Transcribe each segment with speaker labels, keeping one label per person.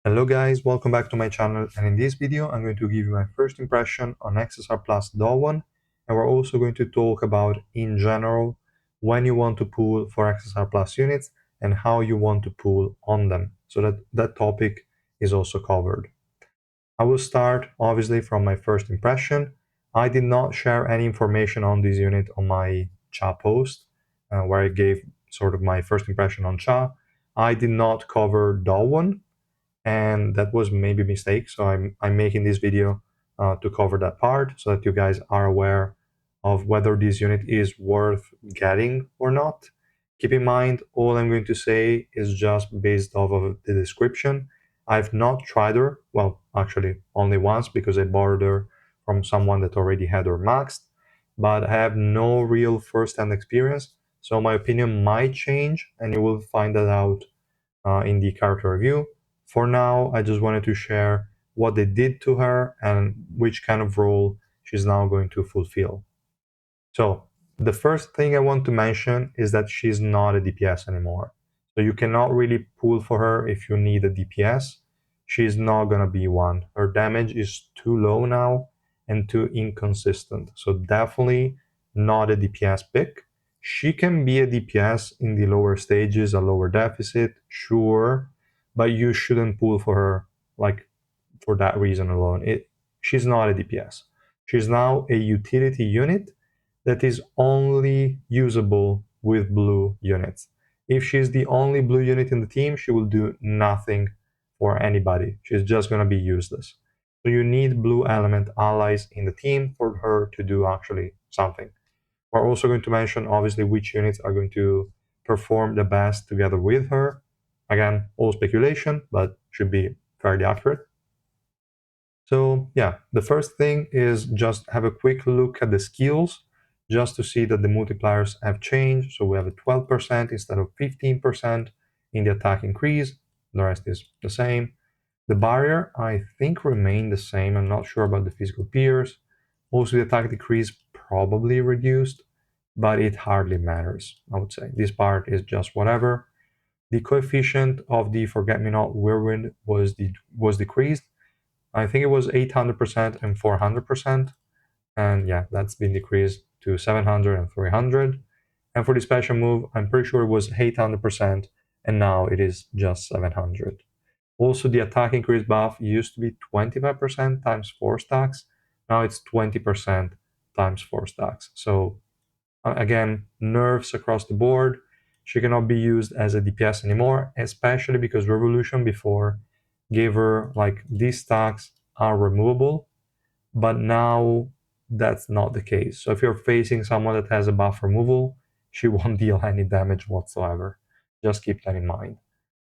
Speaker 1: Hello guys, welcome back to my channel, and in this video I'm going to give you my first impression on XSR Plus Dowon, and we're also going to talk about in general when you want to pool for XSR Plus units and how you want to pool on them, so that topic is also covered. I will start obviously from my first impression. I did not share any information on this unit on my Cha post, where I gave sort of my first impression on Cha. I did not cover Dowon, and that was maybe a mistake. So I'm making this video to cover that part so that you guys are aware of whether this unit is worth getting or not. Keep in mind, all I'm going to say is just based off of the description. I've not tried her, well, actually only once because I borrowed her from someone that already had her maxed, but I have no real first-hand experience, so my opinion might change, and you will find that out in the character review. For now, I just wanted to share what they did to her and which kind of role she's now going to fulfill. So, the first thing I want to mention is that she's not a DPS anymore. So, you cannot really pull for her if you need a DPS. She's not going to be one. Her damage is too low now and too inconsistent. So, definitely not a DPS pick. She can be a DPS in the lower stages, a lower deficit, sure, but you shouldn't pull for her like for that reason alone. She's not a DPS. She's now a utility unit that is only usable with blue units. If she's the only blue unit in the team, she will do nothing for anybody. She's just going to be useless. So you need blue element allies in the team for her to do actually something. We're also going to mention obviously which units are going to perform the best together with her. Again, all speculation, but should be fairly accurate. So yeah, the first thing is just have a quick look at the skills just to see that the multipliers have changed. So we have a 12% instead of 15% in the attack increase. The rest is the same. The barrier, I think, remained the same. I'm not sure about the physical peers. Also, the attack decrease probably reduced, but it hardly matters, I would say. This part is just whatever. The coefficient of the Forget-Me-Not Whirlwind was decreased. I think it was 800% and 400%. And yeah, that's been decreased to 700 and 300. And for the special move, I'm pretty sure it was 800%, and now it is just 700. Also, the attack increase buff used to be 25% times 4 stacks. Now it's 20% times 4 stacks. So again, nerfs across the board. She cannot be used as a DPS anymore, especially because Revolution before gave her like these stacks are removable, but now that's not the case. So if you're facing someone that has a buff removal, she won't deal any damage whatsoever. Just keep that in mind.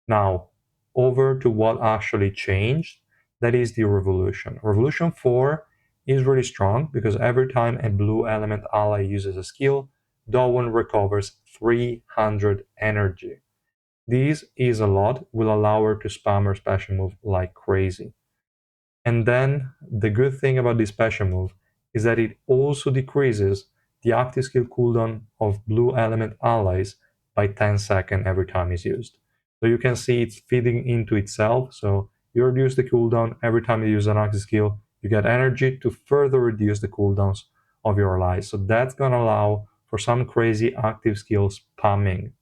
Speaker 1: Now, over to what actually changed, that is the Revolution. Revolution 4 is really strong because every time a blue element ally uses a skill, Dowon recovers 300 energy. This is a lot, will allow her to spam her special move like crazy. And then the good thing about this special move is that it also decreases the active skill cooldown of blue element allies by 10 seconds every time it's used. So you can see it's feeding into itself. So you reduce the cooldown every time you use an active skill, you get energy to further reduce the cooldowns of your allies. So that's going to allow for some crazy active skill spamming.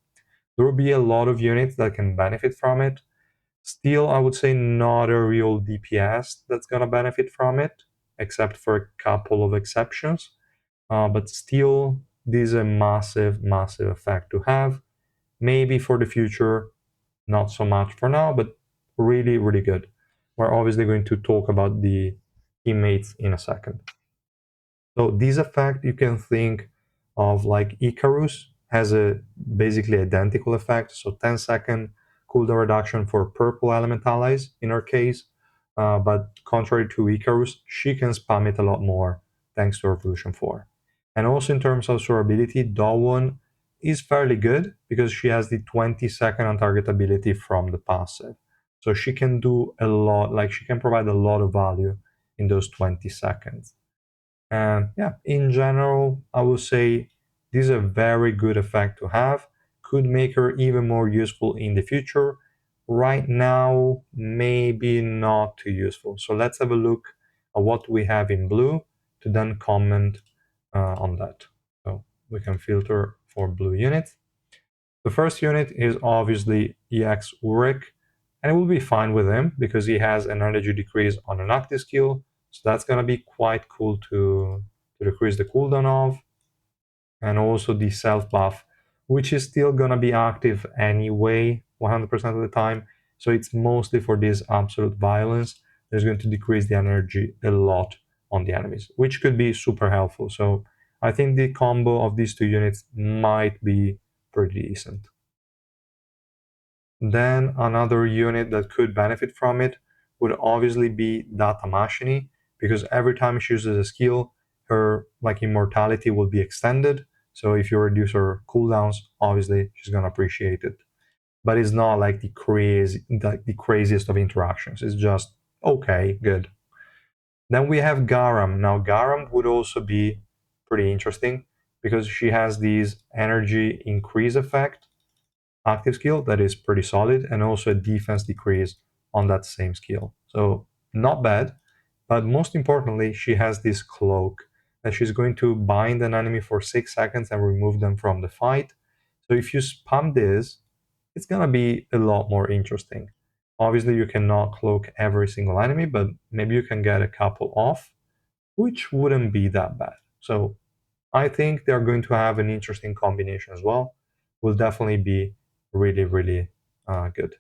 Speaker 1: There will be a lot of units that can benefit from it. Still, I would say not a real DPS that's going to benefit from it, except for a couple of exceptions. But still, this is a massive, massive effect to have. Maybe for the future, not so much for now, but really, really good. We're obviously going to talk about the teammates in a second. So this effect, you can think of like Icarus has a basically identical effect. So 10-second cooldown reduction for purple element allies in her case. But contrary to Icarus, she can spam it a lot more thanks to Revolution 4. And also in terms of survivability, Dowon is fairly good because she has the 20-second on target ability from the passive. So she can do a lot, like she can provide a lot of value in those 20 seconds. And yeah, in general, I would say this is a very good effect to have. Could make her even more useful in the future, right now maybe not too useful. So let's have a look at what we have in blue to then comment on that. So we can filter for blue units. The first unit is obviously EX Urek, and it will be fine with him because he has an energy decrease on an active skill. So that's going to be quite cool to decrease the cooldown of, and also the self buff, which is still going to be active anyway 100% of the time. So it's mostly for this absolute violence. There's going to decrease the energy a lot on the enemies, which could be super helpful. So I think the combo of these two units might be pretty decent. Then another unit that could benefit from it would obviously be Data Machine, because every time she uses a skill, her like immortality will be extended. So if you reduce her cooldowns, obviously she's gonna appreciate it. But it's not like the craziest of interactions. It's just okay, good. Then we have Garam. Now Garam would also be pretty interesting because she has these energy increase effect active skill that is pretty solid, and also a defense decrease on that same skill. So not bad, but most importantly, she has this cloak that she's going to bind an enemy for 6 seconds and remove them from the fight. So if you spam this, it's gonna be a lot more interesting. Obviously, you cannot cloak every single enemy, but maybe you can get a couple off, which wouldn't be that bad. So I think they're going to have an interesting combination as well. Will definitely be really, really good.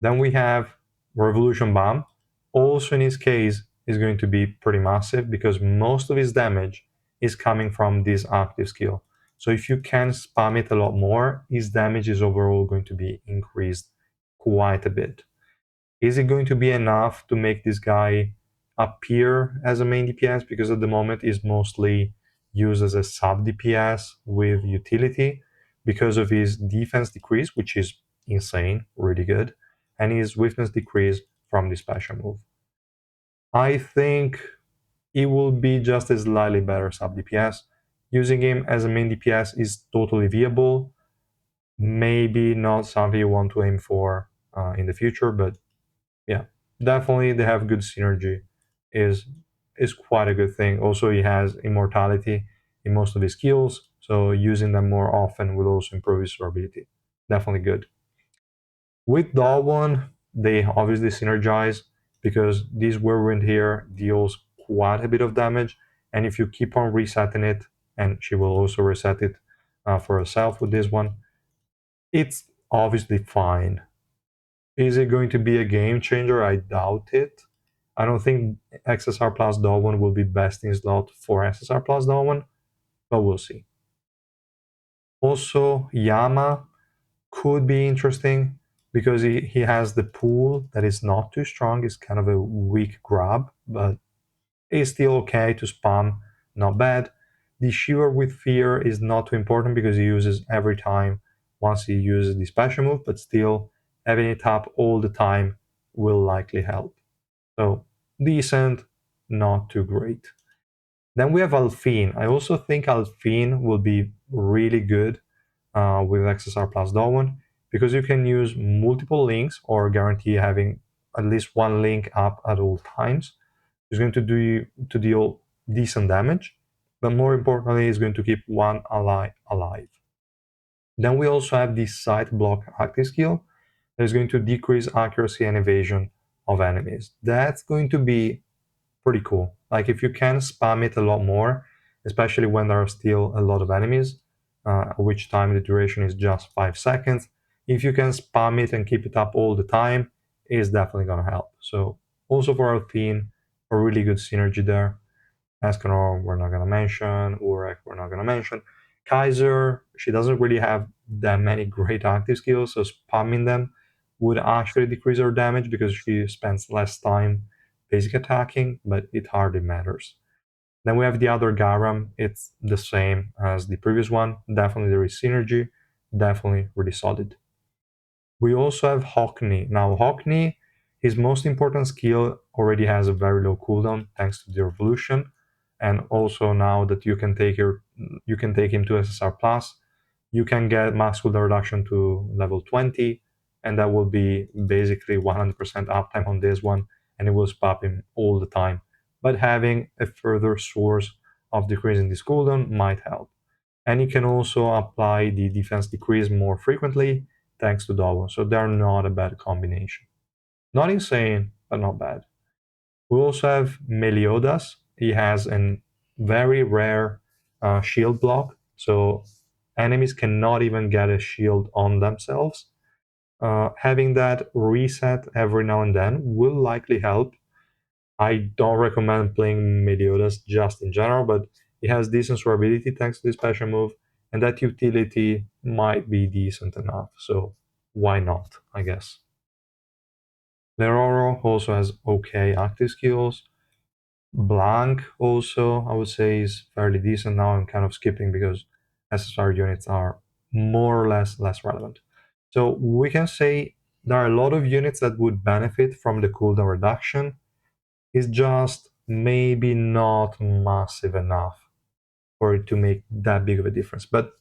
Speaker 1: Then we have Revolution Bomb. Also, in his case, is going to be pretty massive because most of his damage is coming from this active skill. So if you can spam it a lot more, his damage is overall going to be increased quite a bit. Is it going to be enough to make this guy appear as a main DPS? Because at the moment he's mostly used as a sub DPS with utility because of his defense decrease, which is insane, really good, and his weakness decrease from the special move. I think it will be just a slightly better sub DPS. Using him as a main DPS is totally viable. Maybe not something you want to aim for in the future, but yeah, definitely they have good synergy. Is is quite a good thing. Also, he has immortality in most of his skills, so using them more often will also improve his durability. Definitely good. With Dowon, they obviously synergize because this whirlwind here deals quite a bit of damage, and if you keep on resetting it, and she will also reset it for herself with this one, it's obviously fine. Is it going to be a game changer? I doubt it. I don't think XSR plus Dowon will be best in slot for XSR plus Dowon, but we'll see. Also, Yama could be interesting because he has the pool that is not too strong. It's kind of a weak grab, but it's still okay to spam. Not bad. The Shiver with Fear is not too important because he uses every time once he uses the special move, but still having it up all the time will likely help. So decent, not too great. Then we have Alphine. I also think Alphine will be really good with XSR plus Dowon because you can use multiple links or guarantee having at least one link up at all times. It's going to deal decent damage, but more importantly, it's going to keep one ally alive. Then we also have the Sight Block active skill that is going to decrease accuracy and evasion of enemies. That's going to be pretty cool. Like if you can spam it a lot more, especially when there are still a lot of enemies, which time the duration is just 5 seconds. If you can spam it and keep it up all the time, it's definitely gonna help. So also for our team, a really good synergy there. Escanor, we're not gonna mention. Urek, we're not gonna mention. Kaiser, she doesn't really have that many great active skills, so spamming them would actually decrease her damage because she spends less time basic attacking, but it hardly matters. Then we have the other Garam. It's the same as the previous one. Definitely there is synergy. Definitely really solid. We also have Hockney. Now Hockney, his most important skill already has a very low cooldown thanks to the revolution, and also now that you can take him to SSR plus, you can get max cooldown reduction to level 20, and that will be basically 100% uptime on this one, and it will spam him all the time. But having a further source of decreasing this cooldown might help. And you can also apply the defense decrease more frequently thanks to Dowon, so they're not a bad combination. Not insane, but not bad. We also have Meliodas. He has a very rare shield block, so enemies cannot even get a shield on themselves. Having that reset every now and then will likely help. I don't recommend playing Meliodas just in general, but it has decent survivability thanks to this special move, and that utility might be decent enough, so why not, I guess. Leroro also has okay active skills. Blanc also, I would say, is fairly decent. Now I'm kind of skipping because SSR units are more or less relevant. So we can say there are a lot of units that would benefit from the cooldown reduction. It's just maybe not massive enough for it to make that big of a difference. But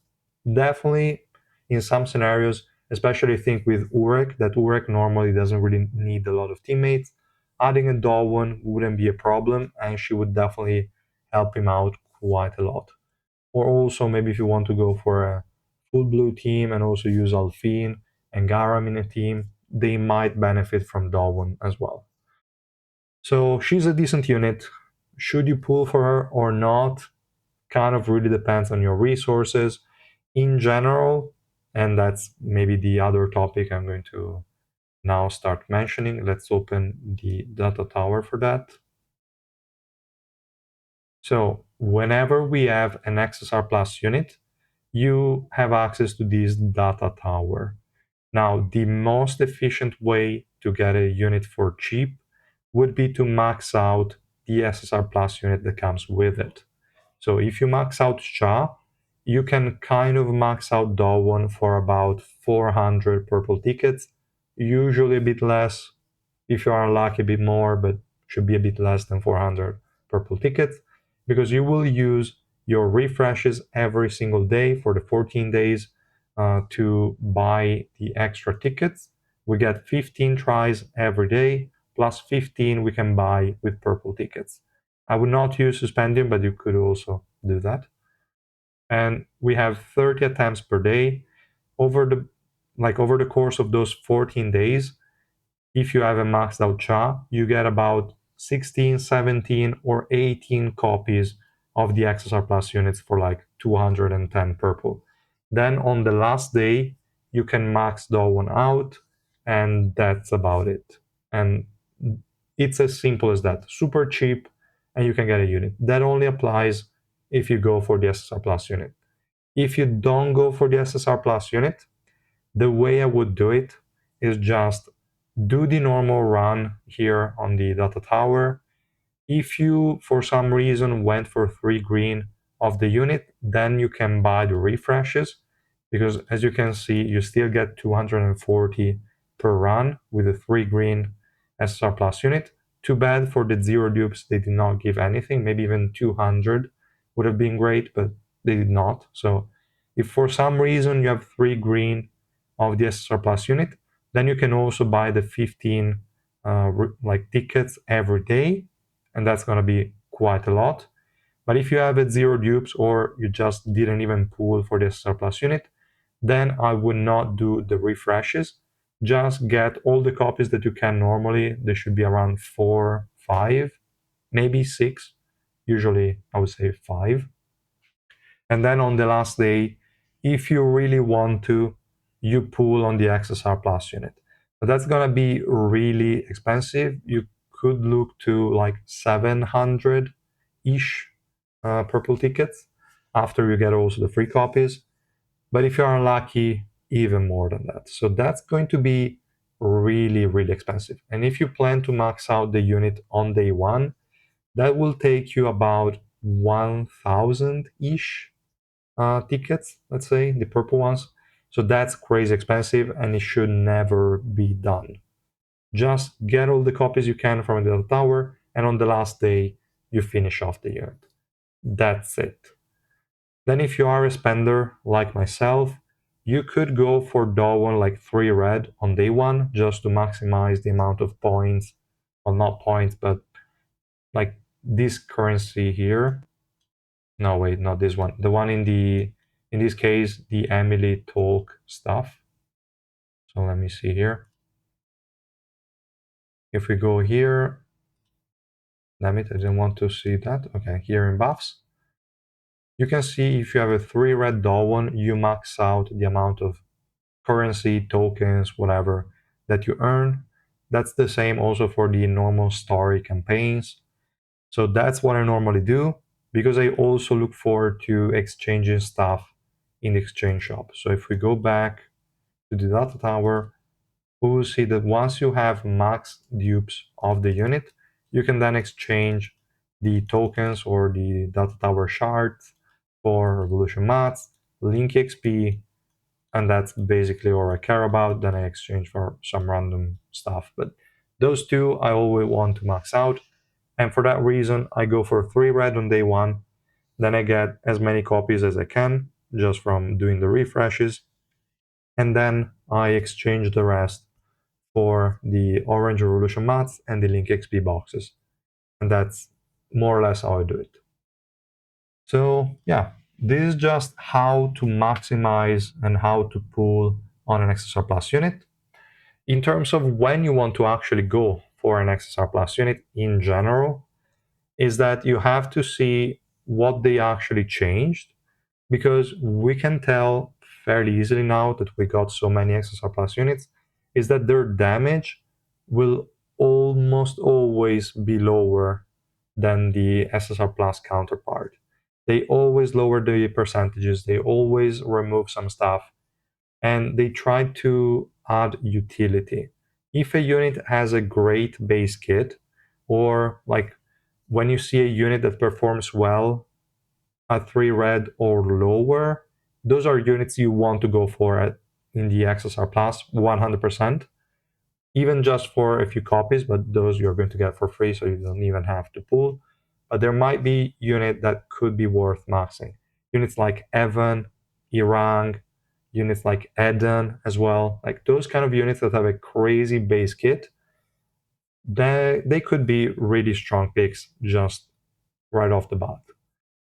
Speaker 1: definitely in some scenarios, especially I think with Urek, that Urek normally doesn't really need a lot of teammates, adding a Dowon wouldn't be a problem, and she would definitely help him out quite a lot. Or also maybe if you want to go for a full blue team and also use Alfine and Garam in a team, they might benefit from Dowon as well. So she's a decent unit. Should you pull for her or not? Kind of really depends on your resources. In general, and that's maybe the other topic I'm going to now start mentioning. Let's open the data tower for that. So whenever we have an XSR Plus unit, you have access to this data tower. Now, the most efficient way to get a unit for cheap would be to max out the SSR Plus unit that comes with it. So if you max out Cha, you can kind of max out Dowon for about 400 purple tickets, usually a bit less. If you are unlucky, a bit more, but should be a bit less than 400 purple tickets, because you will use your refreshes every single day for the 14 days to buy the extra tickets. We get 15 tries every day, plus 15 we can buy with purple tickets. I would not use Suspendium, but you could also do that. And we have 30 attempts per day. Over the course of those 14 days, if you have a maxed out Cha, you get about 16, 17, or 18 copies of the XSR Plus units for like 210 purple. Then on the last day, you can max Dowon out, and that's about it. And it's as simple as that. Super cheap, and you can get a unit. That only applies if you go for the SSR Plus unit. If you don't go for the SSR Plus unit, the way I would do it is just do the normal run here on the data tower. If you, for some reason, went for 3 green of the unit, then you can buy the refreshes, because as you can see, you still get 240 per run with a 3 green SSR Plus unit. Too bad for the 0 dupes, they did not give anything. Maybe even 200 would have been great, but they did not. So if for some reason you have 3 green of the SSR Plus unit, then you can also buy the 15 tickets every day, and that's going to be quite a lot. But if you have a 0 dupes or you just didn't even pull for the SSR Plus unit, then I would not do the refreshes. Just get all the copies that you can normally. There should be around 4, 5, maybe 6. Usually I would say 5. And then on the last day, if you really want to, you pull on the XSR Plus unit. But that's gonna be really expensive. You could look to like 700-ish purple tickets after you get also the free copies. But if you're unlucky, even more than that. So that's going to be really, really expensive. And if you plan to max out the unit on day one, that will take you about 1,000-ish tickets, let's say, the purple ones. So that's crazy expensive, and it should never be done. Just get all the copies you can from the tower, and on the last day, you finish off the unit. That's it. Then if you are a spender like myself, You could go for Dowon like 3 red on day one just to maximize the amount of points. Well, not points, but like this currency here. No, wait, not this one. The one in this case, the Emily talk stuff. So let me see here. If we go here, damn it, I didn't want to see that. Okay, here in buffs, you can see if you have a 3 red Dowon, you max out the amount of currency, tokens, whatever that you earn. That's the same also for the normal story campaigns. So that's what I normally do because I also look forward to exchanging stuff in the exchange shop. So if we go back to the data tower, we will see that once you have max dupes of the unit, you can then exchange the tokens or the data tower shards for revolution mats, link XP, and that's basically all I care about. Then I exchange for some random stuff. But those two I always want to max out. And for that reason, I go for 3 red on day one. Then I get as many copies as I can just from doing the refreshes. And then I exchange the rest for the orange revolution mats and the link XP boxes. And that's more or less how I do it. So yeah, this is just how to maximize and how to pull on an XSR Plus unit. In terms of when you want to actually go for an XSR Plus unit in general, is that you have to see what they actually changed, because we can tell fairly easily now that we got so many XSR Plus units, is that their damage will almost always be lower than the SSR Plus counterpart. They always lower the percentages, they always remove some stuff, and they try to add utility. If a unit has a great base kit, or like when you see a unit that performs well at 3 red or lower, those are units you want to go for in the XSR Plus 100%, even just for a few copies, but those you're going to get for free, so you don't even have to pull. But there might be unit that could be worth maxing. Units like Evan, Irang, units like Eden as well, like those kind of units that have a crazy base kit, they could be really strong picks just right off the bat.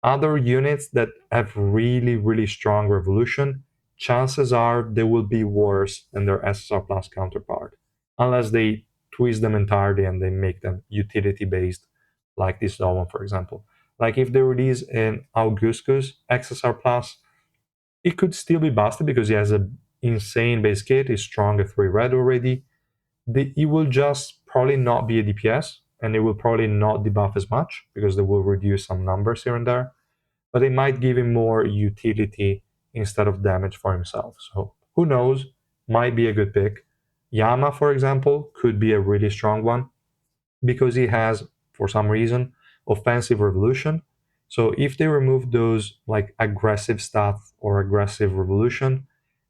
Speaker 1: Other units that have really, really strong revolution, chances are they will be worse than their SSR Plus counterpart, unless they twist them entirely and they make them utility based, like this Dowon, for example. Like if they release an Augustus XSR Plus, it could still be busted because he has an insane base kit, he's strong at 3 red already. It will just probably not be a DPS, and it will probably not debuff as much because they will reduce some numbers here and there, but they might give him more utility instead of damage for himself. So who knows? Might be a good pick. Yama, for example, could be a really strong one because he has, for some reason, offensive revolution. So if they remove those like aggressive stats or aggressive revolution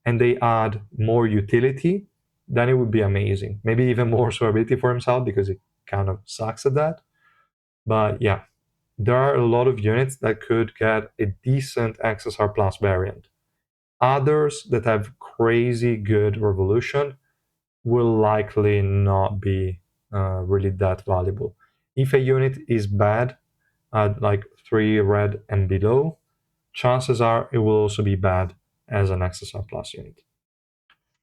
Speaker 1: and they add more utility, then it would be amazing. Maybe even more survivability for himself because he kind of sucks at that. But yeah, there are a lot of units that could get a decent XSR Plus variant. Others that have crazy good revolution will likely not be really that valuable. If a unit is bad at like 3 red and below, chances are it will also be bad as an XSR Plus unit.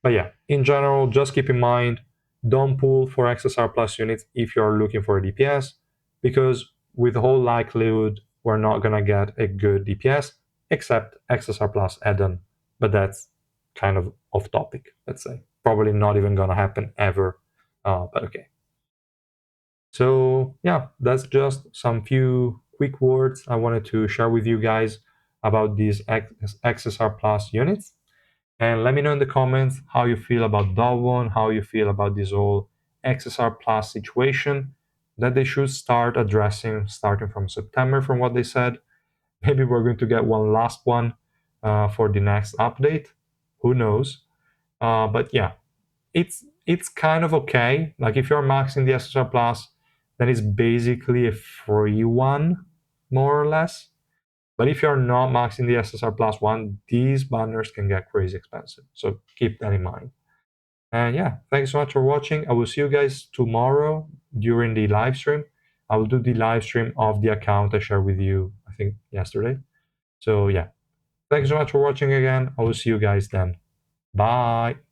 Speaker 1: But yeah, in general, just keep in mind, don't pull for XSR Plus units if you're looking for a DPS, because with all likelihood, we're not gonna get a good DPS except XSR Plus add-on, but that's kind of off topic, let's say. Probably not even gonna happen ever, but okay. So yeah, that's just some few quick words I wanted to share with you guys about these XSR Plus units. And let me know in the comments how you feel about Dowon, how you feel about this whole XSR Plus situation that they should start addressing starting from September, from what they said. Maybe we're going to get one last one for the next update. Who knows? But yeah, it's kind of okay. Like if you're maxing the SSR Plus, then it's basically a free one, more or less. But if you're not maxing the XSR Plus one, these banners can get crazy expensive. So keep that in mind. And yeah, thanks so much for watching. I will see you guys tomorrow during the live stream. I will do the live stream of the account I shared with you, I think, yesterday. So yeah, thanks so much for watching again. I will see you guys then. Bye.